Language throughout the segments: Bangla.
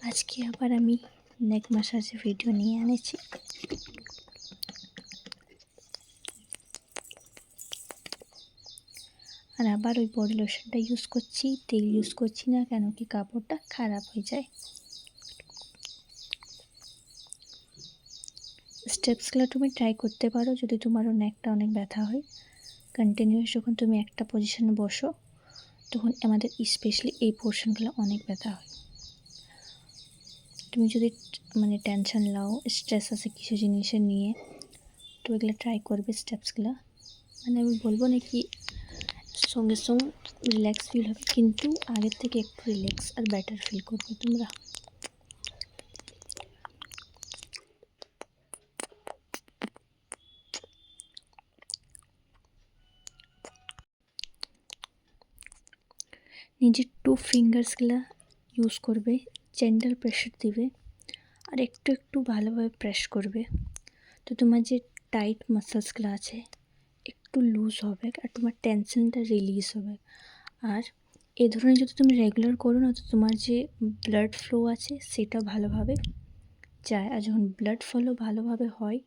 আজকে আবার আমি নেক ম্যাসাজের ভিডিও নিয়ে এনেছি। আর আবার ওই বডি লোশনটা ইউজ করছি, তেল ইউজ করছি না, কেন কি কাপড়টা খারাপ হয়ে যায়। স্টেপসগুলো তুমি ট্রাই করতে পারো যদি তোমারও নেকটা অনেক ব্যথা হয়। কন্টিনিউয়াস যখন তুমি একটা পজিশনে বসো তখন আমাদের স্পেশালি এই পোর্শনগুলো অনেক ব্যথা হয়। তুমি যদি টেনশন নাও, স্ট্রেস আছে কিছু জিনিসের নিয়ে, তো এগুলো ট্রাই করবে স্টেপসগুলো। আমি বলবো না কি সঙ্গে সঙ্গে রিল্যাক্স ফিল হবে, কিন্তু আগের থেকে একটু রিল্যাক্স আর বেটার ফিল করবে তোমরা। নিজের 2 ফিঙ্গার্সগুলা ইউজ করবে, জেন্টাল প্রেশার দিবে আর একটু একটু ভালোভাবে প্রেস করবে। তো তোমার যে টাইট মাসলসগুলো আছে একটু লুজ হবে আর তোমার টেনশনটা রিলিজ হবে। আর এই ধরনের যদি তুমি রেগুলার করো না, তো তোমার যে ব্লাড ফ্লো আছে সেটা ভালোভাবে যায়। আর যখন ব্লাড ফ্লো ভালোভাবে হয়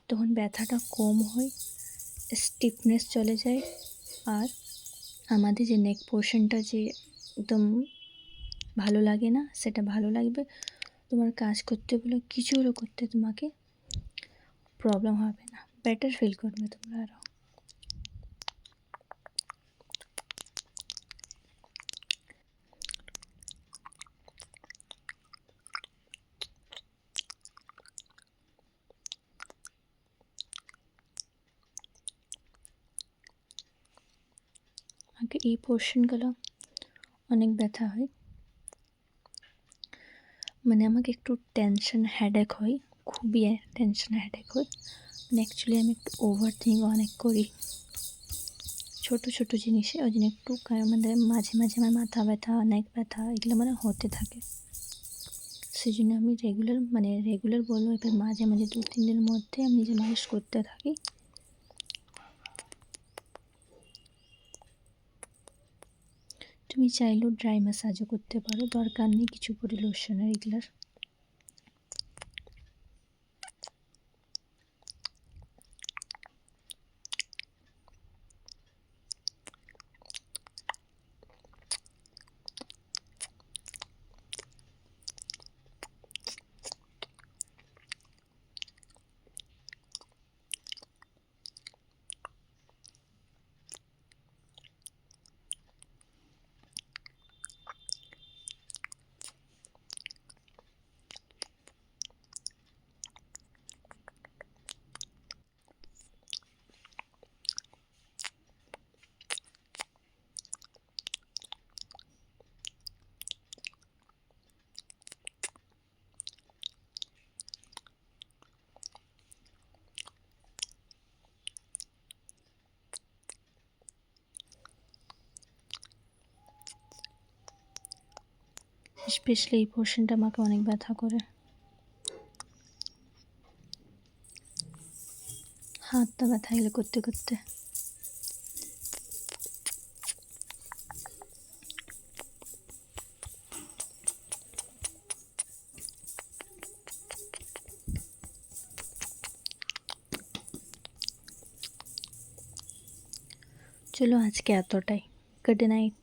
তখন ব্যথাটা কম হয়, স্টিফনেস চলে যায়। আর আমাদের যে নেক পোর্শনটা যে একদম ভালো লাগে না সেটা ভালো লাগবে। তোমার কাজ করতে বলে কিছুগুলো করতে তোমাকে প্রবলেম হবে না, বেটার ফিল করবে তোমরা আরও। আমাকে এই পোর্শনগুলো অনেক ব্যথা হয়, আমাকে একটু টেনশন হেডেক হয়, খুবই টেনশন হেডেক হয়। অ্যাকচুয়ালি আমি একটু ওভার থিঙ্ক অনেক করি ছোটো ছোটো জিনিসে, ওই জন্য একটু মাঝে মাঝে আমার মাথা ব্যথা, অনেক ব্যথা এগুলো হতে থাকে। সেই জন্য আমি রেগুলার বলবো, এবার মাঝে মাঝে 2-3 দিনের মধ্যে আমি নিজে মালিশ করতে থাকি। তুমি চাইলেও ড্রাই ম্যাসাজও করতে পারো, দরকার নেই কিছু বডি লোশনের এগুলার। স্পেশালি এই পোর্শনটা আমাকে অনেক ব্যথা করে, হাতটা ব্যথা গেলে করতে করতে। চলো আজকে এতটাই, গুড নাইট।